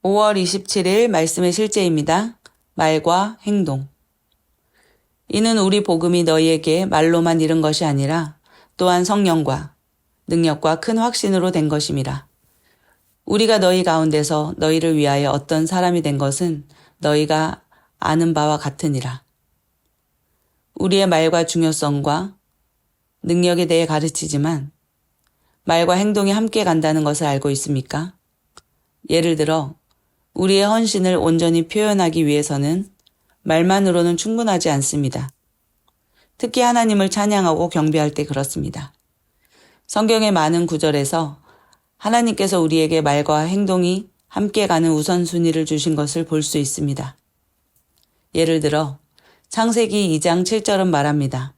5월 27일 말씀의 실제입니다. 말과 행동. 이는 우리 복음이 너희에게 말로만 이른 것이 아니라 또한 성령과 능력과 큰 확신으로 된 것임이라. 우리가 너희 가운데서 너희를 위하여 어떤 사람이 된 것은 너희가 아는 바와 같으니라. 우리의 말과 중요성과 능력에 대해 가르치지만 말과 행동이 함께 간다는 것을 알고 있습니까? 예를 들어 우리의 헌신을 온전히 표현하기 위해서는 말만으로는 충분하지 않습니다. 특히 하나님을 찬양하고 경배할 때 그렇습니다. 성경의 많은 구절에서 하나님께서 우리에게 말과 행동이 함께 가는 우선순위를 주신 것을 볼 수 있습니다. 예를 들어 창세기 2장 7절은 말합니다.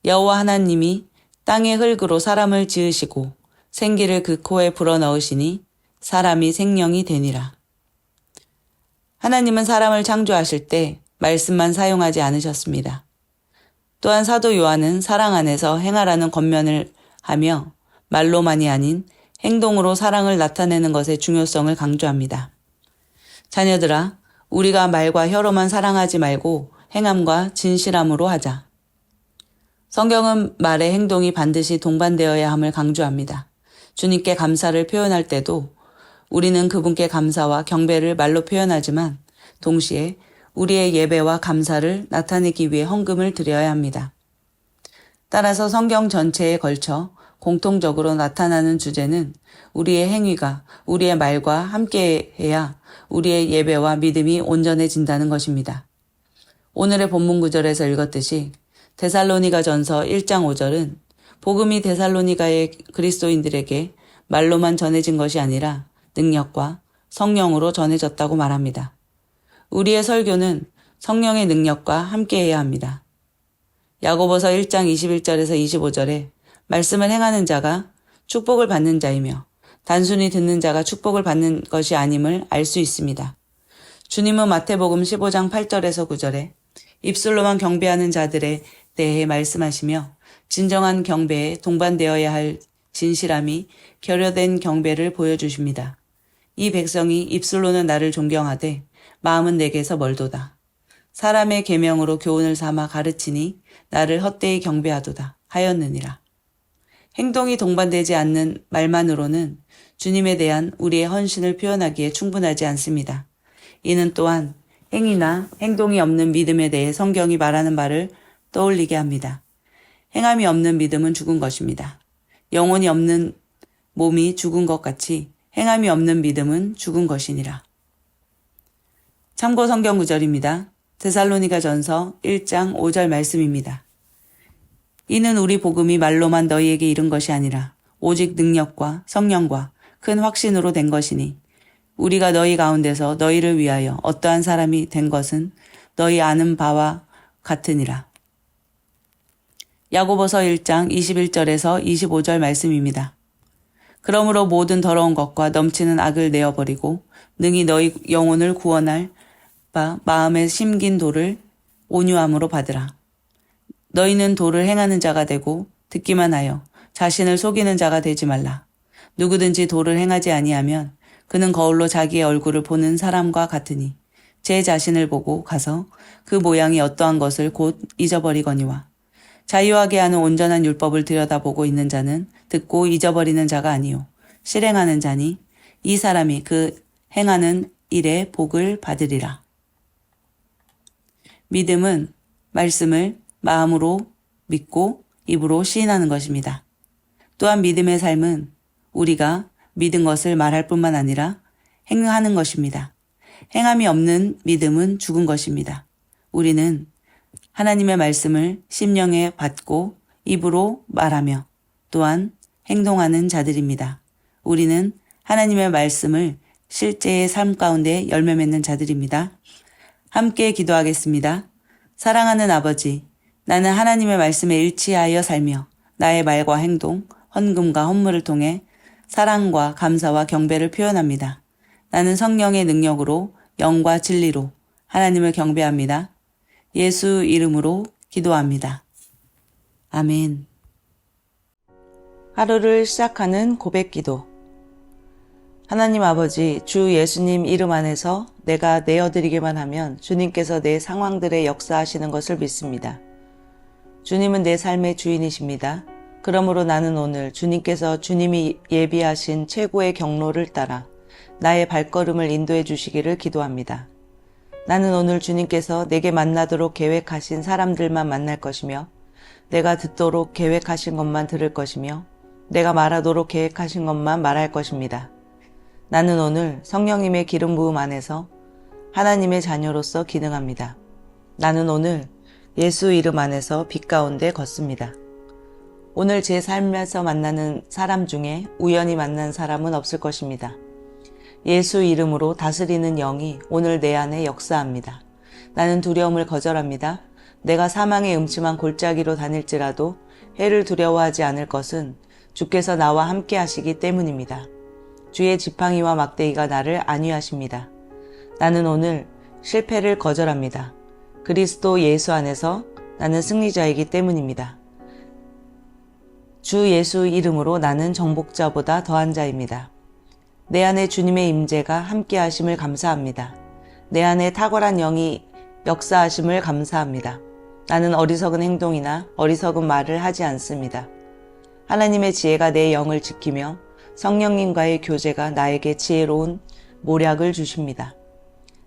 여호와 하나님이 땅의 흙으로 사람을 지으시고 생기를 그 코에 불어넣으시니 사람이 생명이 되니라. 하나님은 사람을 창조하실 때 말씀만 사용하지 않으셨습니다. 또한 사도 요한은 사랑 안에서 행하라는 권면을 하며 말로만이 아닌 행동으로 사랑을 나타내는 것의 중요성을 강조합니다. 자녀들아, 우리가 말과 혀로만 사랑하지 말고 행함과 진실함으로 하자. 성경은 말의 행동이 반드시 동반되어야 함을 강조합니다. 주님께 감사를 표현할 때도 우리는 그분께 감사와 경배를 말로 표현하지만 동시에 우리의 예배와 감사를 나타내기 위해 헌금을 드려야 합니다. 따라서 성경 전체에 걸쳐 공통적으로 나타나는 주제는 우리의 행위가 우리의 말과 함께해야 우리의 예배와 믿음이 온전해진다는 것입니다. 오늘의 본문 구절에서 읽었듯이 데살로니가전서 1장 5절은 복음이 데살로니가의 그리스도인들에게 말로만 전해진 것이 아니라 능력과 성령으로 전해졌다고 말합니다. 우리의 설교는 성령의 능력과 함께해야 합니다. 야고보서 1장 21절에서 25절에 말씀을 행하는 자가 축복을 받는 자이며 단순히 듣는 자가 축복을 받는 것이 아님을 알 수 있습니다. 주님은 마태복음 15장 8절에서 9절에 입술로만 경배하는 자들에 대해 말씀하시며 진정한 경배에 동반되어야 할 진실함이 결여된 경배를 보여주십니다. 이 백성이 입술로는 나를 존경하되 마음은 내게서 멀도다. 사람의 계명으로 교훈을 삼아 가르치니 나를 헛되이 경배하도다 하였느니라. 행동이 동반되지 않는 말만으로는 주님에 대한 우리의 헌신을 표현하기에 충분하지 않습니다. 이는 또한 행위나 행동이 없는 믿음에 대해 성경이 말하는 바를 떠올리게 합니다. 행함이 없는 믿음은 죽은 것입니다. 영혼이 없는 몸이 죽은 것 같이 행함이 없는 믿음은 죽은 것이니라. 참고 성경 구절입니다. 데살로니가전서 1장 5절 말씀입니다. 이는 우리 복음이 말로만 너희에게 이른 것이 아니라 오직 능력과 성령과 큰 확신으로 된 것이니 우리가 너희 가운데서 너희를 위하여 어떠한 사람이 된 것은 너희 아는 바와 같으니라. 야고보서 1장 21절에서 25절 말씀입니다. 그러므로 모든 더러운 것과 넘치는 악을 내어버리고 능히 너희 영혼을 구원할 바 마음에 심긴 도를 온유함으로 받으라. 너희는 도를 행하는 자가 되고 듣기만 하여 자신을 속이는 자가 되지 말라. 누구든지 도를 행하지 아니하면 그는 거울로 자기의 얼굴을 보는 사람과 같으니 제 자신을 보고 가서 그 모양이 어떠한 것을 곧 잊어버리거니와 자유하게 하는 온전한 율법을 들여다보고 있는 자는 듣고 잊어버리는 자가 아니요 실행하는 자니 이 사람이 그 행하는 일에 복을 받으리라. 믿음은 말씀을 마음으로 믿고 입으로 시인하는 것입니다. 또한 믿음의 삶은 우리가 믿은 것을 말할 뿐만 아니라 행하는 것입니다. 행함이 없는 믿음은 죽은 것입니다. 우리는 하나님의 말씀을 심령에 받고 입으로 말하며 또한 행동하는 자들입니다. 우리는 하나님의 말씀을 실제의 삶 가운데 열매 맺는 자들입니다. 함께 기도하겠습니다. 사랑하는 아버지, 나는 하나님의 말씀에 일치하여 살며 나의 말과 행동, 헌금과 헌물을 통해 사랑과 감사와 경배를 표현합니다. 나는 성령의 능력으로 영과 진리로 하나님을 경배합니다. 예수 이름으로 기도합니다. 아멘. 하루를 시작하는 고백기도. 하나님 아버지, 주 예수님 이름 안에서 내가 내어드리기만 하면 주님께서 내 상황들에 역사하시는 것을 믿습니다. 주님은 내 삶의 주인이십니다. 그러므로 나는 오늘 주님께서 주님이 예비하신 최고의 경로를 따라 나의 발걸음을 인도해 주시기를 기도합니다. 나는 오늘 주님께서 내게 만나도록 계획하신 사람들만 만날 것이며 내가 듣도록 계획하신 것만 들을 것이며 내가 말하도록 계획하신 것만 말할 것입니다. 나는 오늘 성령님의 기름 부음 안에서 하나님의 자녀로서 기능합니다. 나는 오늘 예수 이름 안에서 빛 가운데 걷습니다. 오늘 제 삶에서 만나는 사람 중에 우연히 만난 사람은 없을 것입니다. 예수 이름으로 다스리는 영이 오늘 내 안에 역사합니다. 나는 두려움을 거절합니다. 내가 사망의 음침한 골짜기로 다닐지라도 해를 두려워하지 않을 것은 주께서 나와 함께 하시기 때문입니다. 주의 지팡이와 막대기가 나를 안위하십니다. 나는 오늘 실패를 거절합니다. 그리스도 예수 안에서 나는 승리자이기 때문입니다. 주 예수 이름으로 나는 정복자보다 더한 자입니다. 내 안에 주님의 임재가 함께 하심을 감사합니다. 내 안에 탁월한 영이 역사하심을 감사합니다. 나는 어리석은 행동이나 어리석은 말을 하지 않습니다. 하나님의 지혜가 내 영을 지키며 성령님과의 교제가 나에게 지혜로운 모략을 주십니다.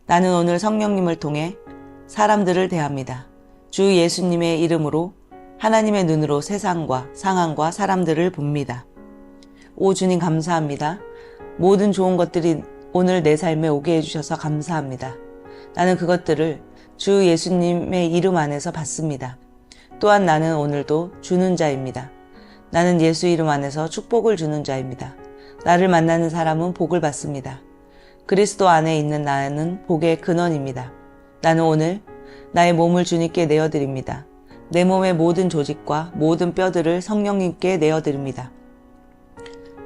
나는 오늘 성령님을 통해 사람들을 대합니다. 주 예수님의 이름으로 하나님의 눈으로 세상과 상황과 사람들을 봅니다. 오 주님 감사합니다. 모든 좋은 것들이 오늘 내 삶에 오게 해주셔서 감사합니다. 나는 그것들을 주 예수님의 이름 안에서 받습니다. 또한 나는 오늘도 주는 자입니다. 나는 예수 이름 안에서 축복을 주는 자입니다. 나를 만나는 사람은 복을 받습니다. 그리스도 안에 있는 나는 복의 근원입니다. 나는 오늘 나의 몸을 주님께 내어드립니다. 내 몸의 모든 조직과 모든 뼈들을 성령님께 내어드립니다.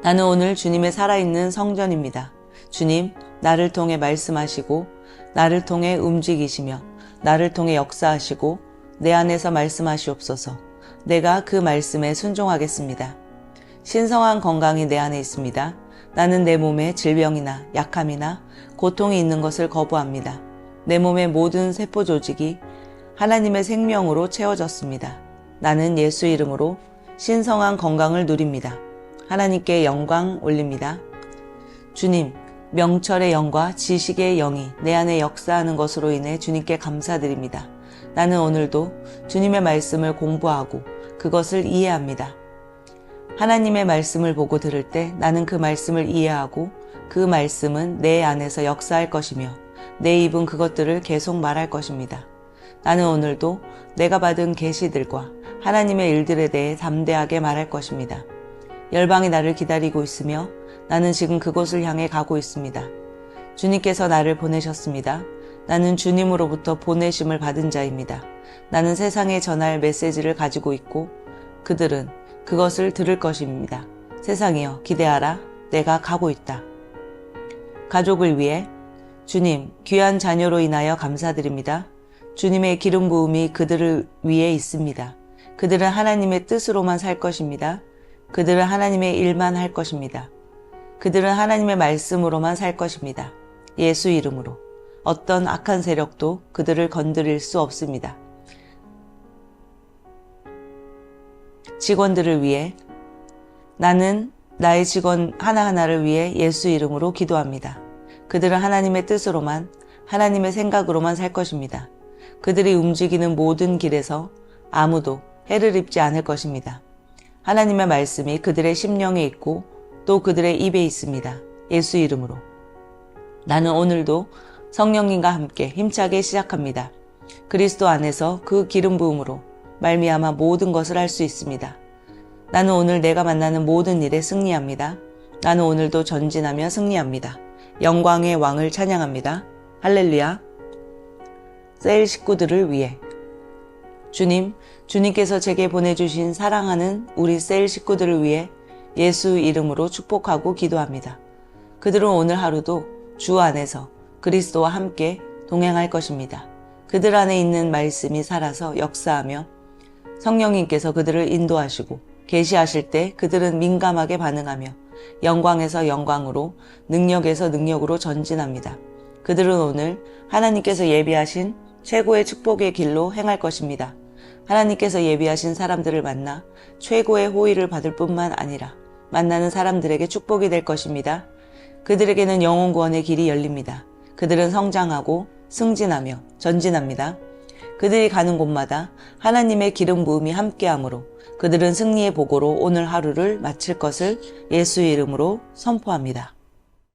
나는 오늘 주님의 살아있는 성전입니다. 주님, 나를 통해 말씀하시고 나를 통해 움직이시며 나를 통해 역사하시고 내 안에서 말씀하시옵소서. 내가 그 말씀에 순종하겠습니다. 신성한 건강이 내 안에 있습니다. 나는 내 몸에 질병이나 약함이나 고통이 있는 것을 거부합니다. 내 몸의 모든 세포 조직이 하나님의 생명으로 채워졌습니다. 나는 예수 이름으로 신성한 건강을 누립니다. 하나님께 영광 올립니다. 주님, 명철의 영과 지식의 영이 내 안에 역사하는 것으로 인해 주님께 감사드립니다. 나는 오늘도 주님의 말씀을 공부하고 그것을 이해합니다. 하나님의 말씀을 보고 들을 때 나는 그 말씀을 이해하고 그 말씀은 내 안에서 역사할 것이며 내 입은 그것들을 계속 말할 것입니다. 나는 오늘도 내가 받은 계시들과 하나님의 일들에 대해 담대하게 말할 것입니다. 열방이 나를 기다리고 있으며 나는 지금 그곳을 향해 가고 있습니다. 주님께서 나를 보내셨습니다. 나는 주님으로부터 보내심을 받은 자입니다. 나는 세상에 전할 메시지를 가지고 있고 그들은 그것을 들을 것입니다. 세상이여 기대하라. 내가 가고 있다. 가족을 위해 주님 귀한 자녀로 인하여 감사드립니다. 주님의 기름 부음이 그들을 위해 있습니다. 그들은 하나님의 뜻으로만 살 것입니다. 그들은 하나님의 일만 할 것입니다. 그들은 하나님의 말씀으로만 살 것입니다. 예수 이름으로 어떤 악한 세력도 그들을 건드릴 수 없습니다. 직원들을 위해 나는 나의 직원 하나하나를 위해 예수 이름으로 기도합니다. 그들은 하나님의 뜻으로만 하나님의 생각으로만 살 것입니다. 그들이 움직이는 모든 길에서 아무도 해를 입지 않을 것입니다. 하나님의 말씀이 그들의 심령에 있고 또 그들의 입에 있습니다. 예수 이름으로 나는 오늘도 성령님과 함께 힘차게 시작합니다. 그리스도 안에서 그 기름 부음으로 말미암아 모든 것을 할 수 있습니다. 나는 오늘 내가 만나는 모든 일에 승리합니다. 나는 오늘도 전진하며 승리합니다. 영광의 왕을 찬양합니다. 할렐루야. 셀 식구들을 위해 주님, 주님께서 제게 보내주신 사랑하는 우리 셀 식구들을 위해 예수 이름으로 축복하고 기도합니다. 그들은 오늘 하루도 주 안에서 그리스도와 함께 동행할 것입니다. 그들 안에 있는 말씀이 살아서 역사하며 성령님께서 그들을 인도하시고 계시하실 때 그들은 민감하게 반응하며 영광에서 영광으로, 능력에서 능력으로 전진합니다. 그들은 오늘 하나님께서 예비하신 최고의 축복의 길로 행할 것입니다. 하나님께서 예비하신 사람들을 만나 최고의 호의를 받을 뿐만 아니라 만나는 사람들에게 축복이 될 것입니다. 그들에게는 영혼 구원의 길이 열립니다. 그들은 성장하고 승진하며 전진합니다. 그들이 가는 곳마다 하나님의 기름 부음이 함께하므로 그들은 승리의 보고로 오늘 하루를 마칠 것을 예수의 이름으로 선포합니다.